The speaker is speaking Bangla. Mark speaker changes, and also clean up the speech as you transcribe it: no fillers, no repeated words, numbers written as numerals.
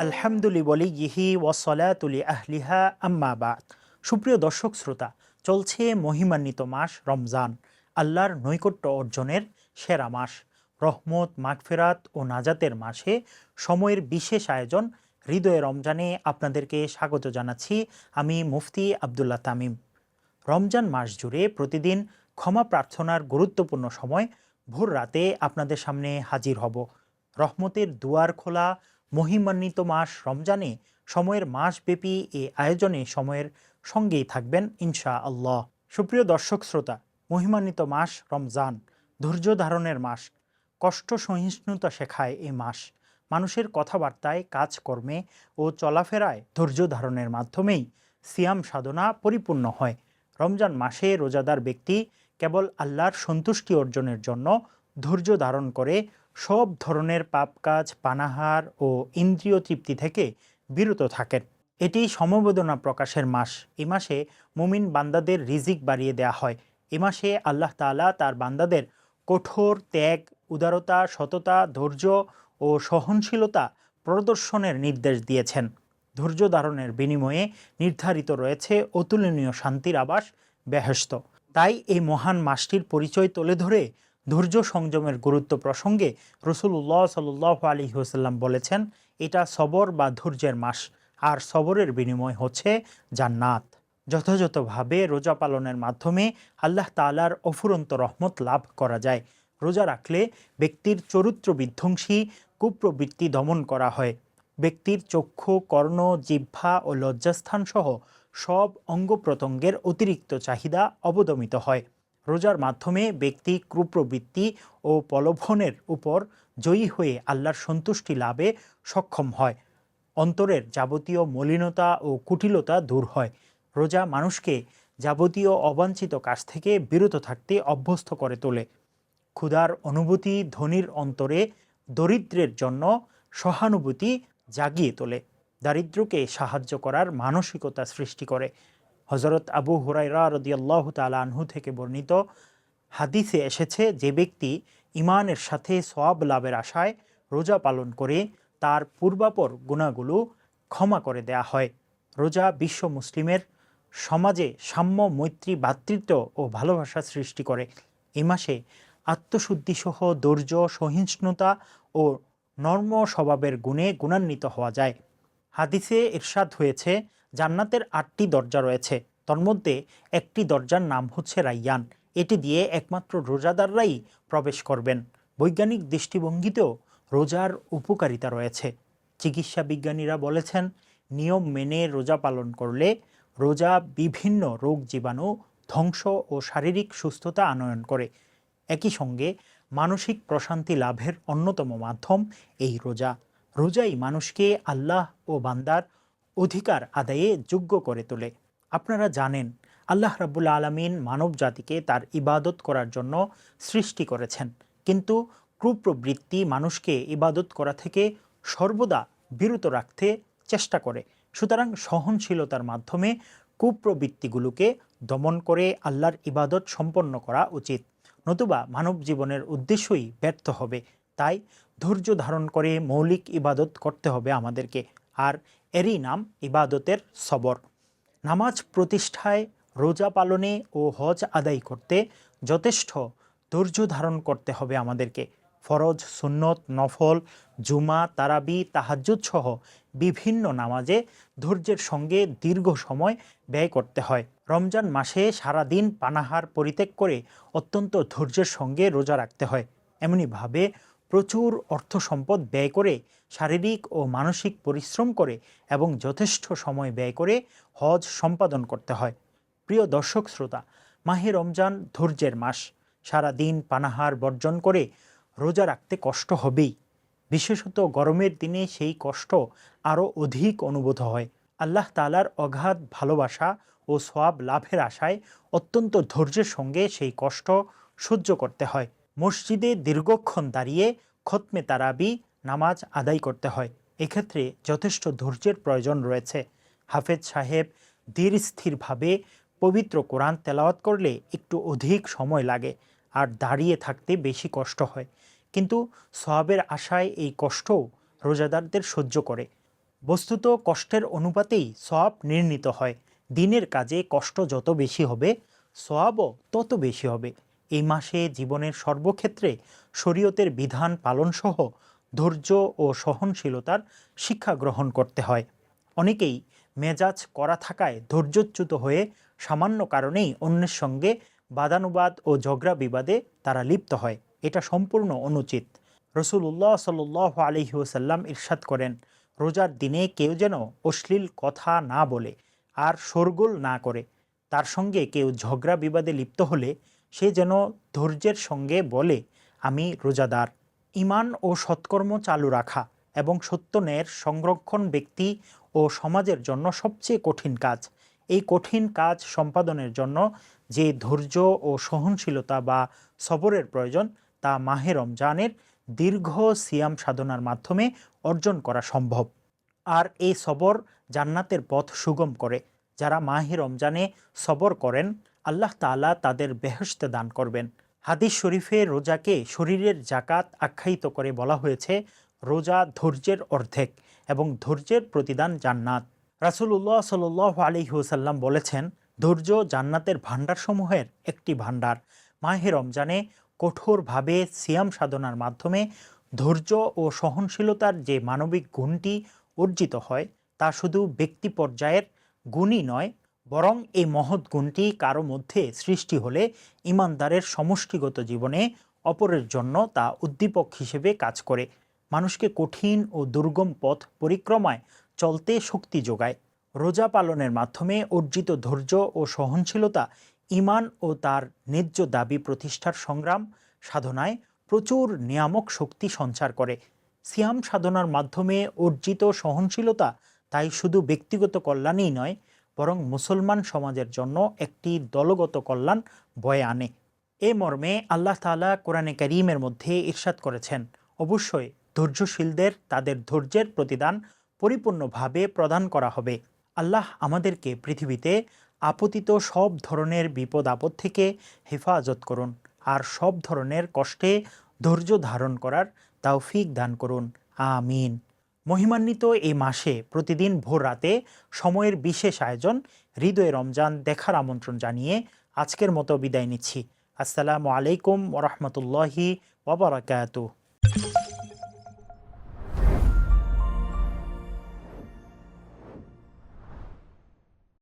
Speaker 1: আলহামদুলিল্লাহি ওয়াসসালাতুলি আহলিহা আম্মা বাদ। সুপ্রিয় দর্শক শ্রোতা, চলছে মহিমান্বিত মাস রমজান, আল্লাহর নৈকট্য অর্জনের সেরা মাস। রহমত, মাগফিরাত ও নাজাতের মাসে সময়ের বিশেষ আয়োজন হৃদয়ে রমজানে আপনাদেরকে স্বাগত জানাচ্ছি। আমি মুফতি আবদুল্লাহ তামিম। রমজান মাস জুড়ে প্রতিদিন ক্ষমা প্রার্থনার গুরুত্বপূর্ণ সময় ভোর রাতে আপনাদের সামনে হাজির হব। রহমতের দুয়ার খোলা মহিমান্বিত মাস রমজানে সময়ের মাসব্যাপী এই আয়োজনে সময়ের সঙ্গেই থাকবেন ইনশা আল্লাহ। সুপ্রিয় দর্শক শ্রোতা, মহিমান্বিত মাস রমজান ধৈর্য ধারণের মাস, কষ্ট সহিষ্ণুতা শেখায় এই মাস। মানুষের কথাবার্তায়, কাজকর্মে ও চলাফেরায় ধৈর্য ধারণের মাধ্যমেই সিয়াম সাধনা পরিপূর্ণ হয়। রমজান মাসে রোজাদার ব্যক্তি কেবল আল্লাহর সন্তুষ্টি অর্জনের জন্য ধৈর্য ধারণ করে সব ধরনের পাপ কাজ, পানাহার ও ইন্দ্রিয় তৃপ্তি থেকে বিরত থাকেন। এটি সমবেদনা প্রকাশের মাস। এ মাসে মুমিন বান্দাদের রিজিক বাড়িয়ে দেয়া হয়। এ মাসে আল্লাহ তাআলা তার বান্দাদের কঠোর ত্যাগ, উদারতা, সততা, ধৈর্য ও সহনশীলতা প্রদর্শনের নির্দেশ দিয়েছেন। ধৈর্য ধারণের বিনিময়ে নির্ধারিত রয়েছে অতুলনীয় শান্তির আবাস, বেহেশত। তাই এই মহান মাসটির পরিচয় তুলে ধরে ধৈর্য সংযমের গুরুত্ব প্রসঙ্গে রাসূলুল্লাহ সাল্লাল্লাহু আলাইহি ওয়াসাল্লাম বলেছেন, এটা সবর বা ধৈর্যের মাস, আর সবরের বিনিময় হচ্ছে জান্নাত। যথাযথভাবে রোজা পালনের মাধ্যমে আল্লাহ তাআলার অফুরন্ত রহমত লাভ করা যায়। রোজা রাখলে ব্যক্তির চরিত্র বিধ্বংসী কুপ্রবৃত্তি দমন করা হয়। ব্যক্তির চক্ষু, কর্ণ, জিহ্বা ও লজ্জাস্থান সহ সব অঙ্গ প্রত্যঙ্গের অতিরিক্ত চাহিদা অবদমিত হয়। রোজার মাধ্যমে ব্যক্তি কুপ্রবৃত্তি ও প্রলোভনের উপর জয়ী হয়ে আল্লাহর সন্তুষ্টি লাভে সক্ষম হয়। অন্তরের যাবতীয় মলিনতা ও কুটিলতা দূর হয়। রোজা মানুষকে যাবতীয় অবাঞ্ছিত কাজ থেকে বিরত থাকতে অভ্যস্ত করে তোলে। ক্ষুধার অনুভূতি ধনীর অন্তরে দরিদ্রের জন্য সহানুভূতি জাগিয়ে তোলে। দারিদ্রকে সাহায্য করার মানসিকতা সৃষ্টি করে। হযরত আবু হুরায়রা রাদিয়াল্লাহু তাআলা আনহু থেকে বর্ণিত হাদিসে এসেছে, যে ব্যক্তি ঈমানের সাথে সওয়াব লাভের আশায় রোজা পালন করে তার পূর্বাপর গুনাহগুলো ক্ষমা করে দেয়া হয়। রোজা বিশ্ব মুসলিমের সমাজে সাম্য, মৈত্রী, ভ্রাতৃত্ব ও ভালোবাসা সৃষ্টি করে। এ মাসে আত্মশুদ্ধিসহ ধৈর্য, সহিষ্ণুতা ও নর্ম স্বভাবের গুণে গুণান্বিত হওয়া যায়। হাদিসে ইরশাদ হয়েছে, জান্নাতের 8টি দরজা রয়েছে, তার মধ্যে একটি দরজার নাম হচ্ছে রায়্যান। এটি দিয়ে একমাত্র রোজাদাররাই প্রবেশ করবেন। বৈজ্ঞানিক দৃষ্টিভঙ্গিতেও রোজার উপকারিতা রয়েছে। চিকিৎসা বিজ্ঞানীরা বলেছেন, নিয়ম মেনে রোজা পালন করলে রোজা বিভিন্ন রোগ জীবাণু ধ্বংস ও শারীরিক সুস্থতা আনয়ন করে। একই সঙ্গে মানসিক প্রশান্তি লাভের অন্যতম মাধ্যম এই রোজা। রোজাই মানুষকে আল্লাহ ও বান্দার অধিকার আদায়ে যোগ্য করে তোলে। আপনারা জানেন, আল্লাহ রাব্বুল আলামিন মানব জাতিকে তার ইবাদত করার জন্য সৃষ্টি করেছেন, কিন্তু কুপ্রবৃত্তি মানুষকে ইবাদত করা থেকে সর্বদা বিরত রাখতে চেষ্টা করে। সুতরাং সহনশীলতার মাধ্যমে কুপ্রবৃত্তিগুলোকে দমন করে আল্লাহর ইবাদত সম্পন্ন করা উচিত, নতুবা মানব জীবনের উদ্দেশ্যই ব্যর্থ হবে। তাই ধৈর্য ধারণ করে মৌলিক ইবাদত করতে হবে আমাদেরকে, আর এরই নাম ইবাদতের সবর। নামাজ প্রতিষ্ঠায়, রোজা পালনে ও হজ আদায় করতে যথেষ্ট ধৈর্য ধারণ করতে হবে আমাদেরকে। ফরজ, সুন্নত, নফল, জুমা, তারাবি, তাহাজ্জুদ সহ বিভিন্ন নামাজে ধৈর্যের সঙ্গে দীর্ঘ সময় ব্যয় করতে হয়। রমজান মাসে সারাদিন পানাহার পরিত্যাগ করে অত্যন্ত ধৈর্যের সঙ্গে রোজা রাখতে হয়। এমনিভাবে প্রচুর অর্থ সম্পদ ব্যয় করে, শারীরিক ও মানসিক পরিশ্রম করে এবং যথেষ্ট সময় ব্যয় করে হজ সম্পাদন করতে হয়। প্রিয় দর্শক শ্রোতা, মাহে রমজান ধৈর্যের মাস। সারা দিন পানাহার বর্জন করে রোজা রাখতে কষ্ট হবেই। বিশেষত গরমের দিনে সেই কষ্ট আরও অধিক অনুভূত হয়। আল্লাহ তাআলার অগাধ ভালোবাসা ও সওয়াব লাভের আশায় অত্যন্ত ধৈর্যের সঙ্গে সেই কষ্ট সহ্য করতে হয়। মসজিদে দীর্ঘক্ষণ দাঁড়িয়ে খতমে তারাবি নামাজ আদায় করতে হয়। এক্ষেত্রে যথেষ্ট ধৈর্যের প্রয়োজন রয়েছে। হাফেজ সাহেব ধীর স্থিরভাবে পবিত্র কোরআন তেলাওয়াত করলে একটু অধিক সময় লাগে, আর দাঁড়িয়ে থাকতে বেশি কষ্ট হয়। কিন্তু সওয়াবের আশায় এই কষ্টও রোজাদারদের সহ্য করে। বস্তুত কষ্টের অনুপাতেই সওয়াব নির্ণীত হয়। দিনের কাজে কষ্ট যত বেশি হবে, সওয়াবও তত বেশি হবে। এই মাসে জীবনের সর্বক্ষেত্রে শরীয়তের বিধান পালনসহ ধৈর্য ও সহনশীলতার শিক্ষা গ্রহণ করতে হয়। অনেকেই মেজাজ কড়া থাকায় ধৈর্যচ্যুত হয়ে সামান্য কারণেই অন্যের সঙ্গে বাদানুবাদ ও ঝগড়া বিবাদে তারা লিপ্ত হয়। এটা সম্পূর্ণ অনুচিত। রসুল্লাহ সাল্লাল্লাহু আলাইহি ওয়াসাল্লাম ইরশাদ করেন, রোজার দিনে কেউ যেন অশ্লীল কথা না বলে আর শোরগোল না করে। তার সঙ্গে কেউ ঝগড়া বিবাদে লিপ্ত হলে সে যেন ধৈর্যের সঙ্গে বলে, আমি রোজাদার। ঈমান ও সৎকর্ম চালু রাখা এবং সত্য ন্যায়ের সংরক্ষণ ব্যক্তি ও সমাজের জন্য সবচেয়ে কঠিন কাজ। এই কঠিন কাজ সম্পাদনের জন্য যে ধৈর্য ও সহনশীলতা বা সবরের প্রয়োজন, তা মাহে রমজানের দীর্ঘ সিয়াম সাধনার মাধ্যমে অর্জন করা সম্ভব। আর এই সবর জান্নাতের পথ সুগম করে। যারা মাহে রমজানে সবর করেন, আল্লাহ তাআলা তাদের বেহেশতে দান করবেন। হাদিস শরীফে রোজাকে শরীরের জাকাত আখ্যায়িত করে বলা হয়েছে, রোজা ধৈর্যের অর্ধেক এবং ধৈর্যের প্রতিদান জান্নাত। রাসূলুল্লাহ সাল্লাল্লাহু আলাইহি ওয়াসাল্লাম বলেছেন, ধৈর্য জান্নাতের ভাণ্ডারসমূহের একটি ভাণ্ডার। মাহে রমজানে কঠোরভাবে সিয়াম সাধনার মাধ্যমে ধৈর্য ও সহনশীলতার যে মানবিক গুণটি অর্জিত হয়, তা শুধু ব্যক্তি পর্যায়ের গুণই নয়, বরং এই মহৎ গুণটি কারো মধ্যে সৃষ্টি হলে ইমানদারের সমষ্টিগত জীবনে অপরের জন্য তা উদ্দীপক হিসেবে কাজ করে, মানুষকে কঠিন ও দুর্গম পথ পরিক্রমায় চলতে শক্তি যোগায়। রোজা পালনের মাধ্যমে অর্জিত ধৈর্য ও সহনশীলতা ঈমান ও তার ন্যায্য দাবি প্রতিষ্ঠার সংগ্রাম সাধনায় প্রচুর নিয়ামক শক্তি সঞ্চার করে। সিয়াম সাধনার মাধ্যমে অর্জিত সহনশীলতা তাই শুধু ব্যক্তিগত কল্যাণই নয়, বরং মুসলমান সমাজের জন্য একটি দলগত কল্যাণ বয়ে আনে। এ মর্মে আল্লাহ তাআলা কোরআনে কারীমের মধ্যে ইরশাদ করেছেন, অবশ্যই ধৈর্যশীলদের তাদের ধৈর্যের প্রতিদান পরিপূর্ণভাবে প্রদান করা হবে। আল্লাহ আমাদেরকে পৃথিবীতে আপতিত সব ধরনের বিপদ আপদ থেকে হেফাজত করুন, আর সব ধরনের কষ্টে ধৈর্য ধারণ করার তৌফিক দান করুন। আমিন। মহিমান্বিত এই মাসে প্রতিদিন ভোর রাতে সময়ের বিশেষ আয়োজন হৃদয়ে রমজান দেখার আমন্ত্রণ জানিয়ে আজকের মতো বিদায় নিচ্ছি। আসসালামু আলাইকুম ওয়া রাহমাতুল্লাহি ওয়া বারাকাতুহু।